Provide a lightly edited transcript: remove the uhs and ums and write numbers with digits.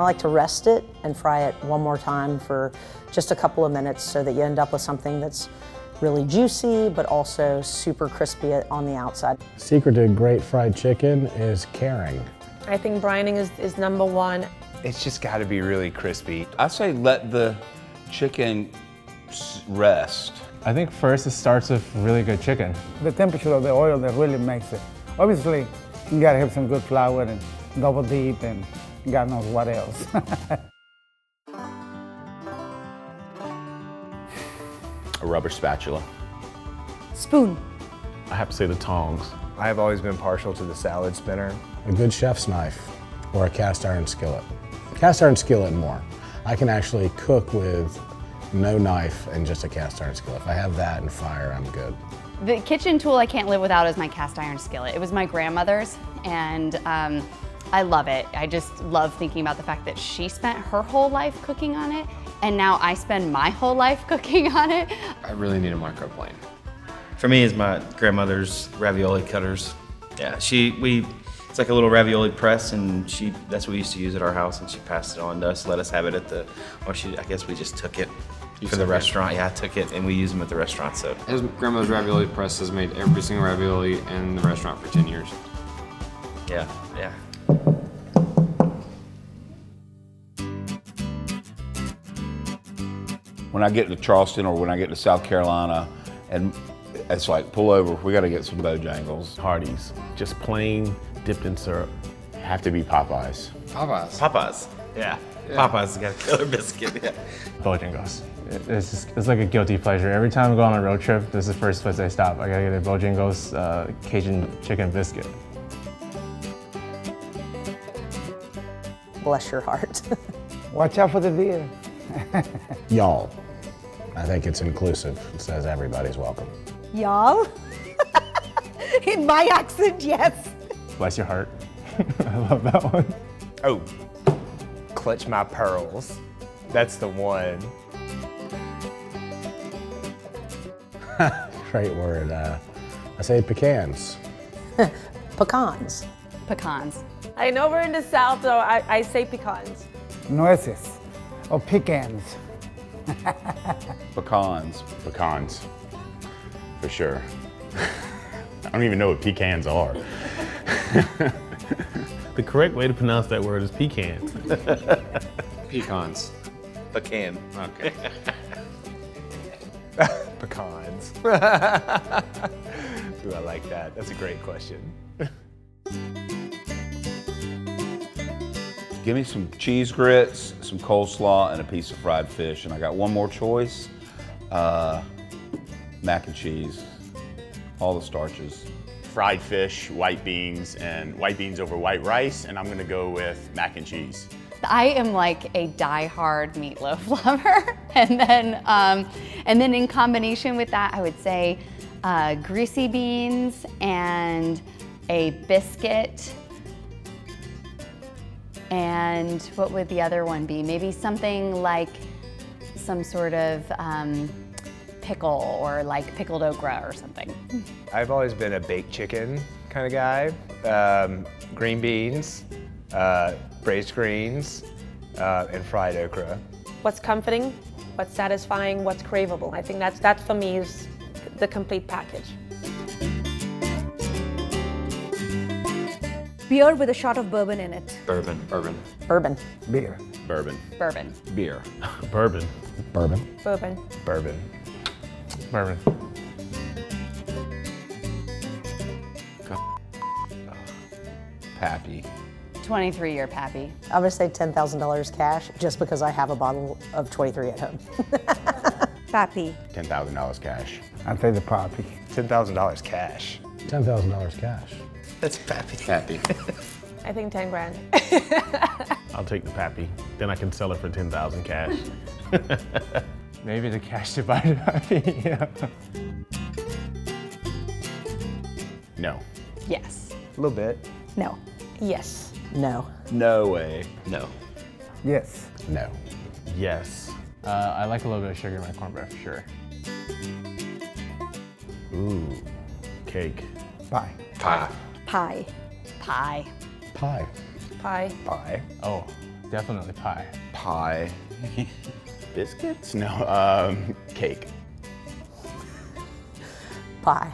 I like to rest it and fry it one more time for just a couple of minutes so that you end up with something that's really juicy, but also super crispy on the outside. Secret to great fried chicken is caring. I think brining is number one. It's just got to be really crispy. I say let the chicken rest. I think first it starts with really good chicken. The temperature of the oil that really makes it. Obviously, you gotta have some good flour and double dip and God knows what else. A rubber spatula. Spoon. I have to say the tongs. I've always been partial to the salad spinner. A good chef's knife or a cast iron skillet. Cast iron skillet more. I can actually cook with no knife and just a cast iron skillet. If I have that and fire, I'm good. The kitchen tool I can't live without is my cast iron skillet. It was my grandmother's, and I love it. I just love thinking about the fact that she spent her whole life cooking on it, and now I spend my whole life cooking on it. I really need a microplane. For me, is my grandmother's ravioli cutters. Yeah, it's like a little ravioli press, and that's what we used to use at our house, and she passed it on to us, let us have it at I guess we just took it for the restaurant. Yeah, I took it, and we use them at the restaurant, so. His grandmother's ravioli press has made every single ravioli in the restaurant for 10 years. Yeah, yeah. When I get to Charleston or when I get to South Carolina, and it's like, pull over, we gotta get some Bojangles. Hardee's, just plain dipped in syrup. Have to be Popeyes. Popeyes, yeah. Popeyes has got a killer biscuit, yeah. Bojangles. It's like a guilty pleasure. Every time I go on a road trip, this is the first place I stop. I gotta get a Bojangles Cajun chicken biscuit. Bless your heart. Watch out for the deer. Y'all. I think it's inclusive. It says everybody's welcome. Y'all? In my accent, yes. Bless your heart. I love that one. Oh, clutch my pearls. That's the one. Great word. I say pecans. Pecans. Pecans. I know we're in the South, so I say pecans. Nueces or pecans. Pecans. Pecans. For sure. I don't even know what pecans are. The correct way to pronounce that word is pecans. Pecans. Pecan. Okay. Pecans. Ooh, I like that. That's a great question. Give me some cheese grits, some coleslaw, and a piece of fried fish. And I got one more choice, mac and cheese, all the starches. Fried fish, white beans, and white beans over white rice, and I'm gonna go with mac and cheese. I am like a die-hard meatloaf lover, and then in combination with that, I would say greasy beans and a biscuit. And what would the other one be? Maybe something like some sort of pickle or like pickled okra or something. I've always been a baked chicken kind of guy. Green beans, braised greens, and fried okra. What's comforting, what's satisfying, what's craveable. I think that for me is the complete package. Beer with a shot of bourbon in it. Bourbon. Bourbon. Bourbon. Beer. Bourbon. Bourbon. Beer. Bourbon. Bourbon. Bourbon. Bourbon. Bourbon. Pappy. 23-year Pappy. I would say $10,000 cash just because I have a bottle of 23 at home. Pappy. $10,000 cash. I'll take the Pappy. $10,000 cash. $10,000 cash. That's Pappy. Happy. I think 10 grand. I'll take the Pappy. Then I can sell it for 10,000 cash. Maybe the cash to buy the Pappy. Yeah. No. Yes. A little bit. No. Yes. No. No way. No. Yes. No. Yes. I like a little bit of sugar in my cornbread for sure. Ooh, cake. Definitely pie. Pie. Biscuits? No, cake. Pie.